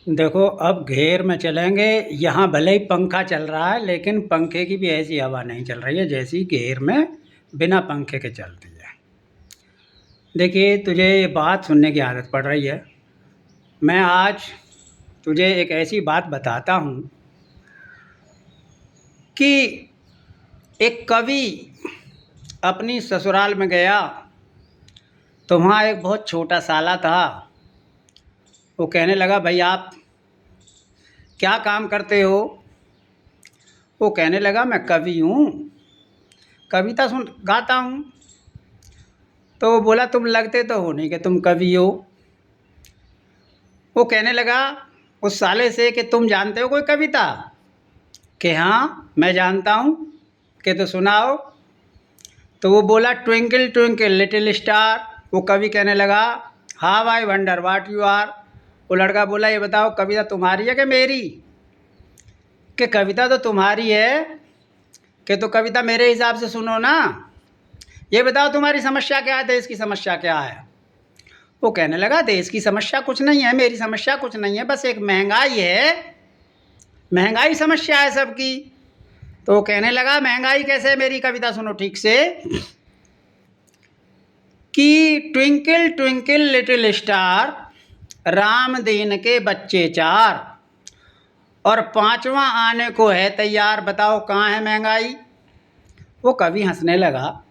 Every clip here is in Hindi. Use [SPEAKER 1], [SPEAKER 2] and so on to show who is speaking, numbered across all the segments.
[SPEAKER 1] देखो, अब घेर में चलेंगे। यहाँ भले ही पंखा चल रहा है, लेकिन पंखे की भी ऐसी हवा नहीं चल रही है जैसी घेर में बिना पंखे के चलती है। देखिए, तुझे ये बात सुनने की आदत पड़ रही है। मैं आज तुझे एक ऐसी बात बताता हूँ कि एक कवि अपनी ससुराल में गया, तो वहाँ एक बहुत छोटा साला था। वो कहने लगा, भाई आप क्या काम करते हो? वो कहने लगा, मैं कवि हूँ, कविता सुन गाता हूँ। तो वो बोला, तुम लगते तो हो नहीं कि तुम कवि हो। वो कहने लगा उस साले से कि तुम जानते हो कोई कविता? कि हाँ मैं जानता हूँ। कि तो सुनाओ। तो वो बोला, ट्विंकल ट्विंकल लिटिल स्टार। वो कवि कहने लगा, how I wonder what you are. वो लड़का बोला, ये बताओ कविता तुम्हारी है कि मेरी? कि कविता तो तुम्हारी है। कि तो कविता मेरे हिसाब से सुनो ना। ये बताओ तुम्हारी समस्या क्या है, देश की समस्या क्या है? वो कहने लगा, देश की समस्या कुछ नहीं है, मेरी समस्या कुछ नहीं है, बस एक महंगाई है, महंगाई समस्या है सबकी। तो वो कहने लगा, महंगाई कैसे है, मेरी कविता सुनो ठीक से। कि twinkle twinkle little star, Ram दीन के बच्चे चार, और पांचवा आने को है तैयार, बताओ कहाँ है महंगाई? वो कवि हंसने लगा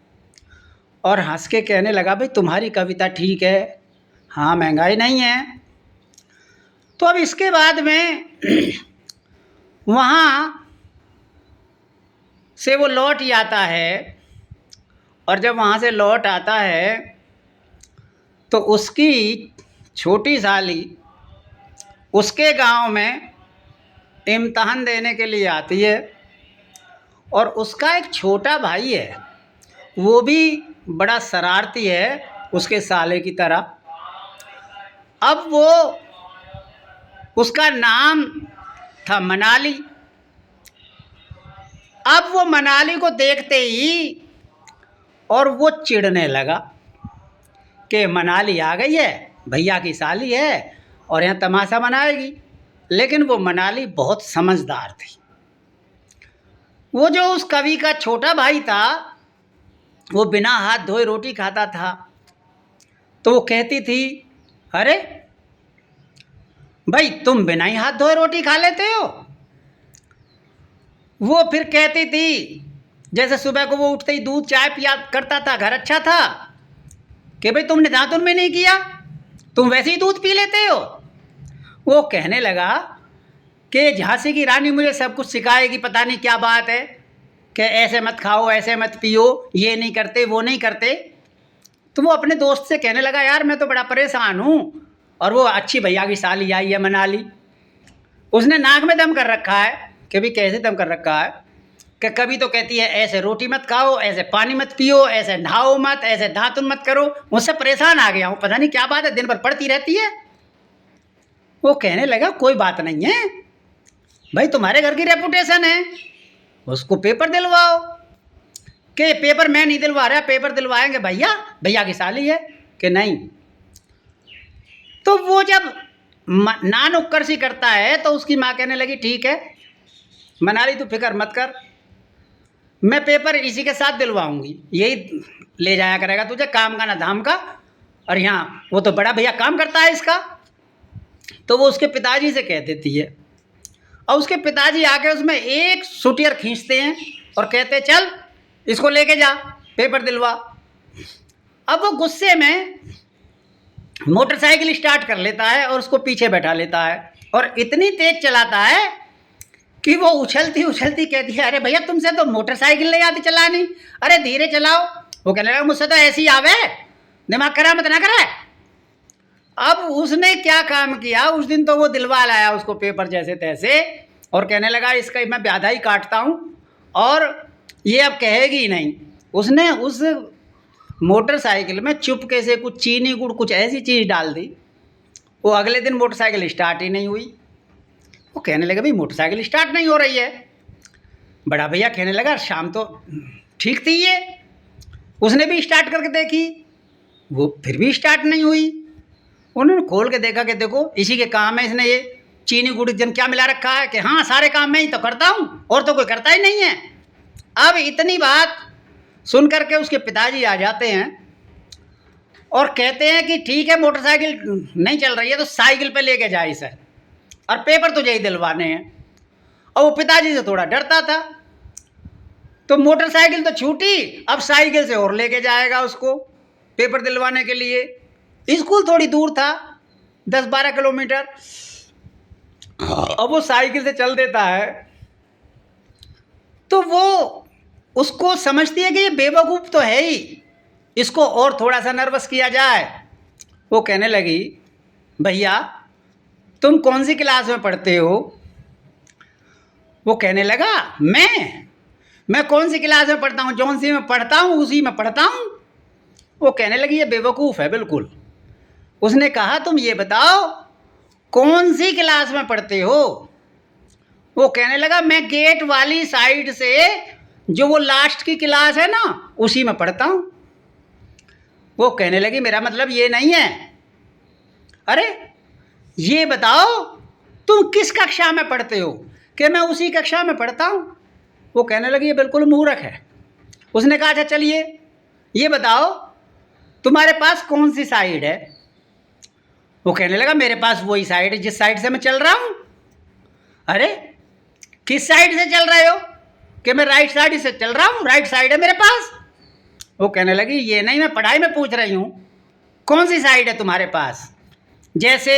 [SPEAKER 1] और हंस के कहने लगा, भाई तुम्हारी कविता ठीक है, हाँ महंगाई नहीं है। तो अब इसके बाद में वहाँ से वो लौट ही आता है, और जब वहाँ से लौट आता है तो उसकी छोटी साली उसके गांव में इम्तहान देने के लिए आती है, और उसका एक छोटा भाई है, वो भी बड़ा शरारती है उसके साले की तरह। अब वो, उसका नाम था मनाली। अब वो मनाली को देखते ही और वो चिढ़ने लगा कि मनाली आ गई है, भैया की साली है और यहाँ तमाशा बनाएगी। लेकिन वो मनाली बहुत समझदार थी। वो जो उस कवि का छोटा भाई था, वो बिना हाथ धोए रोटी खाता था। तो वो कहती थी, अरे भाई तुम बिना ही हाथ धोए रोटी खा लेते हो। वो फिर कहती थी, जैसे सुबह को वो उठते ही दूध चाय पिया करता था, घर अच्छा था, कि भाई तुमने दातुन में नहीं किया, तुम वैसे ही दूध पी लेते हो। वो कहने लगा कि झांसी की रानी मुझे सब कुछ सिखाएगी, पता नहीं क्या बात है, कि ऐसे मत खाओ, ऐसे मत पियो, ये नहीं करते, वो नहीं करते। तो वो अपने दोस्त से कहने लगा, यार मैं तो बड़ा परेशान हूँ। और वो अच्छी भैया की साली आई है मनाली, उसने नाक में दम कर रखा है। कि भी कैसे दम कर रखा है? कि कभी तो कहती है ऐसे रोटी मत खाओ, ऐसे पानी मत पियो, ऐसे नहाओ मत, ऐसे दातुन मत करो। मुझसे परेशान आ गया हूँ, पता नहीं क्या बात है, दिन भर पढ़ती रहती है। वो कहने लगा, कोई बात नहीं है भाई, तुम्हारे घर की रेपुटेशन है, उसको पेपर दिलवाओ। कि पेपर मैं नहीं दिलवा रहा, पेपर दिलवाएंगे भैया, भैया की साली है। कि नहीं। तो वो जब नान उक्कर सी करता है तो उसकी माँ कहने लगी, ठीक है मनाली तू फिक्र मत कर, मैं पेपर इसी के साथ दिलवाऊंगी, यही ले जाया करेगा तुझे, काम का ना धाम का। और यहाँ वो तो बड़ा भैया काम करता है इसका। तो वो उसके पिताजी से कह देती है, और उसके पिताजी आके उसमें एक सुटियर खींचते हैं और कहते, चल इसको लेके जा, पेपर दिलवा। अब वो गुस्से में मोटरसाइकिल स्टार्ट कर लेता है और उसको पीछे बैठा लेता है, और इतनी तेज चलाता है कि वो उछलती उछलती कहती है, अरे भैया तुमसे तो मोटरसाइकिल नहीं आती चलानी, अरे धीरे चलाओ। वो कहने लगा, मुझसे तो ऐसी आवे, दिमाग खराब मत ना करे। अब उसने क्या काम किया, उस दिन तो वो दिलवा लाया उसको पेपर जैसे तैसे, और कहने लगा इसका मैं ब्याधा ही काटता हूँ, और ये अब कहेगी ही नहीं। उसने उस मोटरसाइकिल में चुपके से कुछ चीनी गुड़ कुछ ऐसी चीज़ डाल दी। वो अगले दिन मोटरसाइकिल स्टार्ट ही नहीं हुई। वो कहने लगा, भाई मोटरसाइकिल स्टार्ट नहीं हो रही है। बड़ा भैया कहने लगा, शाम तो ठीक थी ये, उसने भी स्टार्ट करके देखी, वो फिर भी स्टार्ट नहीं हुई। उन्होंने खोल के देखा कि देखो इसी के काम है, इसने ये चीनी गुड़ जन क्या मिला रखा है कि हाँ सारे काम मैं ही तो करता हूँ और तो कोई करता ही नहीं है। अब इतनी बात सुन करके उसके पिताजी आ जाते हैं और कहते हैं कि ठीक है, मोटरसाइकिल नहीं चल रही है तो साइकिल पे लेके जा इसे, और पेपर तुझे ही दिलवाने हैं। और वो पिताजी से थोड़ा डरता था, तो मोटरसाइकिल तो छूटी, अब साइकिल से और लेके जाएगा उसको पेपर दिलवाने के लिए। स्कूल थोड़ी दूर था, 10-12 किलोमीटर। अब वो साइकिल से चल देता है, तो वो उसको समझती है कि ये बेवकूफ़ तो है ही, इसको और थोड़ा सा नर्वस किया जाए। वो कहने लगी, भैया तुम कौन सी क्लास में पढ़ते हो? वो कहने लगा, मैं कौन सी क्लास में पढ़ता हूँ, जौन सी में पढ़ता हूँ उसी में पढ़ता हूँ। वो कहने लगी, ये बेवकूफ़ है बिल्कुल। उसने कहा, तुम ये बताओ कौन सी क्लास में पढ़ते हो? वो कहने लगा, मैं गेट वाली साइड से जो वो लास्ट की क्लास है ना उसी में पढ़ता हूँ। वो कहने लगी, मेरा मतलब ये नहीं है। अरे ये बताओ तुम किस कक्षा में पढ़ते हो? कि मैं उसी कक्षा में पढ़ता हूँ। वो कहने लगी, ये बिल्कुल मूर्ख है। उसने कहा, अच्छा चलिए ये बताओ तुम्हारे पास कौन सी साइड है? वो कहने लगा, मेरे पास वही साइड है जिस साइड से मैं चल रहा हूँ। अरे किस साइड से चल रहे हो? कि मैं राइट साइड से चल रहा हूँ, राइट साइड है मेरे पास। वो कहने लगी, ये नहीं, मैं पढ़ाई में पूछ रही हूँ, कौन सी साइड है तुम्हारे पास? जैसे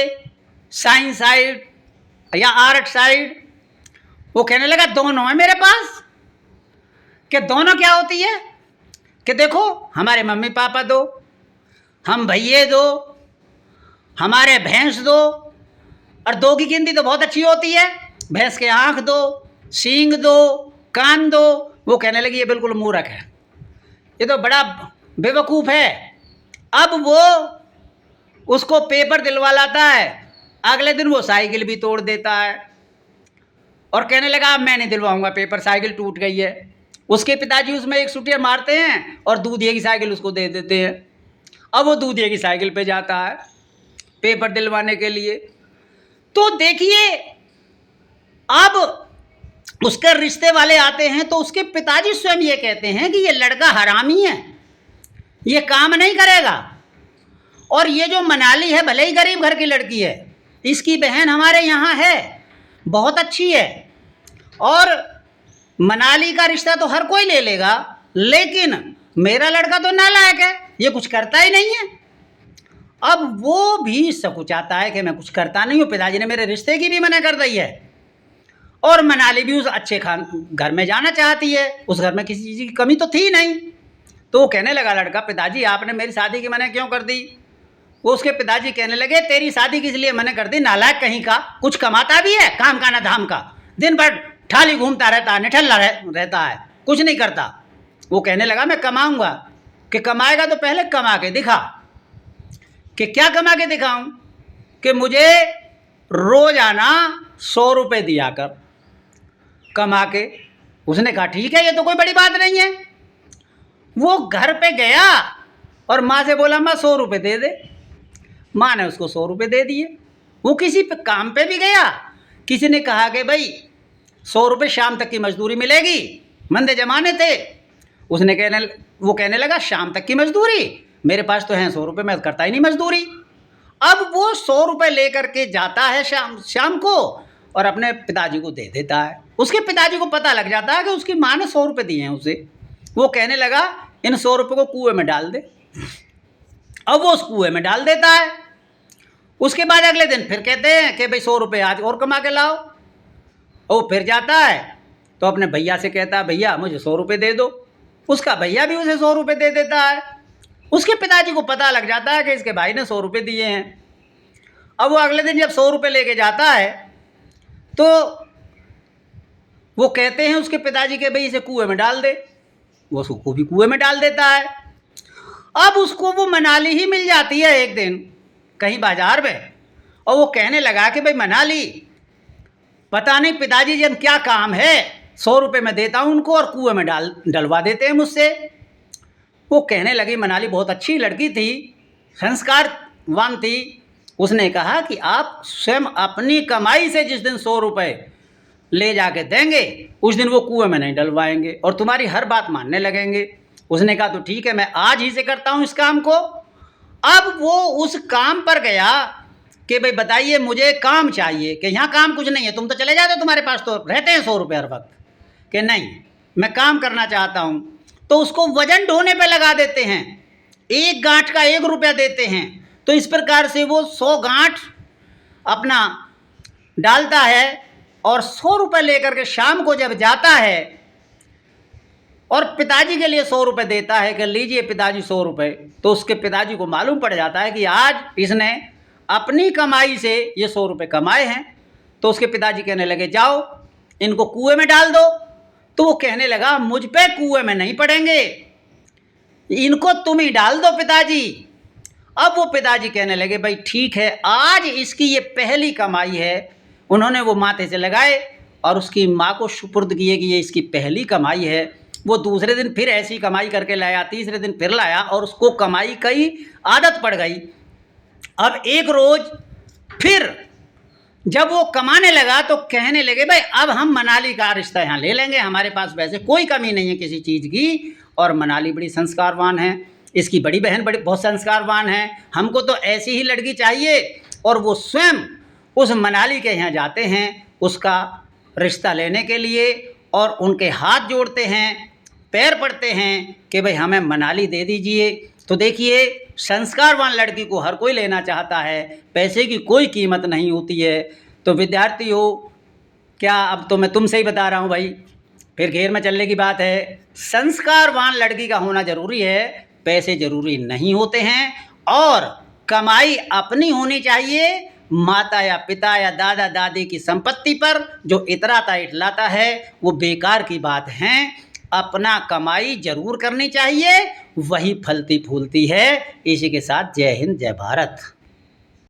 [SPEAKER 1] साइंस साइड या आर्ट साइड? वो कहने लगा, दोनों है मेरे पास। कि दोनों क्या होती है? कि देखो हमारे मम्मी पापा दो, हम भैये दो, हमारे भैंस दो, और दो की गिनती तो बहुत अच्छी होती है, भैंस के आँख दो, सींग दो, कान दो। वो कहने लगी, ये बिल्कुल मूर्ख है, ये तो बड़ा बेवकूफ़ है। अब वो उसको पेपर दिलवा लाता है, अगले दिन वो साइकिल भी तोड़ देता है और कहने लगा, अब मैं नहीं दिलवाऊंगा पेपर, साइकिल टूट गई है। उसके पिताजी उसमें एक सुटिया मारते हैं और दूधिया की साइकिल उसको दे देते हैं। अब वो दूधिया की साइकिल पे जाता है पेपर दिलवाने के लिए। तो देखिए, अब उसके रिश्ते वाले आते हैं तो उसके पिताजी स्वयं ये कहते हैं कि ये लड़का हरामी है, ये काम नहीं करेगा, और ये जो मनाली है भले ही गरीब घर की लड़की है, इसकी बहन हमारे यहाँ है, बहुत अच्छी है, और मनाली का रिश्ता तो हर कोई ले लेगा, लेकिन मेरा लड़का तो नालायक है, ये कुछ करता ही नहीं है। अब वो भी सकुचाता है कि मैं कुछ करता नहीं हूँ, पिताजी ने मेरे रिश्ते की भी मना कर दी है, और मनाली भी उस अच्छे घर में जाना चाहती है, उस घर में किसी चीज़ की कमी तो थी नहीं। तो वो कहने लगा लड़का, पिताजी आपने मेरी शादी की मना क्यों कर दी? वो उसके पिताजी कहने लगे, तेरी शादी किस लिए मना कर दी? नालायक कहीं का, कुछ कमाता भी है काम का ना धाम का, दिन भर ठाली घूमता रहता है, निठल्ला रहता है, कुछ नहीं करता। वो कहने लगा, मैं कमाऊंगा। कि कमाएगा तो पहले कमा के दिखा। कि क्या कमा के दिखाऊं? कि मुझे रोजाना 100 रुपये दिया कर कमा के। उसने कहा, ठीक है, ये तो कोई बड़ी बात नहीं है। वो घर पे गया और माँ से बोला, माँ 100 रुपये दे दे। माँ ने उसको 100 रुपये दे दिए। वो किसी पे काम पे भी गया, किसी ने कहा कि भाई 100 रुपये शाम तक की मजदूरी मिलेगी, मंदे जमाने थे। वो कहने लगा, शाम तक की मजदूरी? मेरे पास तो हैं 100 रुपये, मैं करता ही नहीं मजदूरी। अब वो 100 रुपये लेकर के जाता है शाम को और अपने पिताजी को दे देता है। उसके पिताजी को पता लग जाता है कि उसकी माँ ने 100 रुपये दिए हैं उसे। वो कहने लगा, इन 100 रुपये को कुएं में डाल दे। अब वो उस कुएं में डाल देता है। उसके बाद अगले दिन फिर कहते हैं कि भाई 100 रुपये आज और कमा के लाओ। और वो फिर जाता है तो अपने भैया से कहता है, भैया मुझे 100 रुपये दे दो। उसका भैया भी उसे 100 रुपये दे देता है। उसके पिताजी को पता लग जाता है कि इसके भाई ने 100 रुपये दिए हैं। अब वो अगले दिन जब 100 रुपये लेके जाता है तो वो कहते हैं उसके पिताजी के, भाई इसे कुएं में डाल दे। वो उसको भी कुएं में डाल देता है। अब उसको वो मनाली ही मिल जाती है एक दिन कहीं बाजार में, और वो कहने लगा कि भाई मनाली, पता नहीं पिताजी जन क्या काम है, 100 रुपये मैं देता हूँ उनको और कुएं में डलवा देते हैं मुझसे। वो कहने लगी, मनाली बहुत अच्छी लड़की थी, संस्कारवान थी, उसने कहा कि आप स्वयं अपनी कमाई से जिस दिन 100 रुपये ले जाके देंगे उस दिन वो कुएं में नहीं डलवाएंगे और तुम्हारी हर बात मानने लगेंगे। उसने कहा तो ठीक है, मैं आज ही से करता हूँ इस काम को। अब वो उस काम पर गया कि भाई बताइए मुझे काम चाहिए, कि यहाँ काम कुछ नहीं है, तुम तो चले जाते हो, तुम्हारे पास तो रहते हैं 100 रुपये हर वक्त, कि नहीं मैं काम करना चाहता हूँ। तो उसको वजन ढोने पे लगा देते हैं, एक गांठ का 1 रुपया देते हैं। तो इस प्रकार से वो 100 गांठ अपना डालता है और 100 रुपये लेकर के शाम को जब जाता है और पिताजी के लिए 100 रुपये देता है कि लीजिए पिताजी 100 रुपये, तो उसके पिताजी को मालूम पड़ जाता है कि आज इसने अपनी कमाई से ये 100 रुपये कमाए हैं। तो उसके पिताजी कहने लगे जाओ इनको कुएं में डाल दो। तो वो कहने लगा मुझ पे कुएं में नहीं पड़ेंगे, इनको तुम ही डाल दो पिताजी। अब वो पिताजी कहने लगे भाई ठीक है, आज इसकी ये पहली कमाई है। उन्होंने वो माथे से लगाए और उसकी माँ को सुपुर्द किए कि ये इसकी पहली कमाई है। वो दूसरे दिन फिर ऐसी कमाई करके लाया, तीसरे दिन फिर लाया और उसको कमाई की आदत पड़ गई। अब एक रोज़ फिर जब वो कमाने लगा तो कहने लगे भाई अब हम मनाली का रिश्ता यहाँ ले लेंगे, हमारे पास वैसे कोई कमी नहीं है किसी चीज़ की, और मनाली बड़ी संस्कारवान है, इसकी बड़ी बहन बहुत संस्कारवान है, हमको तो ऐसी ही लड़की चाहिए। और वो स्वयं उस मनाली के यहाँ जाते हैं उसका रिश्ता लेने के लिए और उनके हाथ जोड़ते हैं, पैर पड़ते हैं कि भाई हमें मनाली दे दीजिए। तो देखिए संस्कारवान लड़की को हर कोई लेना चाहता है, पैसे की कोई कीमत नहीं होती है। तो विद्यार्थी हो क्या, अब तो मैं तुमसे ही बता रहा हूँ भाई, फिर घेर में चलने की बात है। संस्कारवान लड़की का होना ज़रूरी है, पैसे ज़रूरी नहीं होते हैं, और कमाई अपनी होनी चाहिए। माता या पिता या दादा दादी की संपत्ति पर जो इतराता इटलाता है वो बेकार की बात है। अपना कमाई जरूर करनी चाहिए, वही फलती फूलती है। इसी के साथ जय हिंद जय भारत।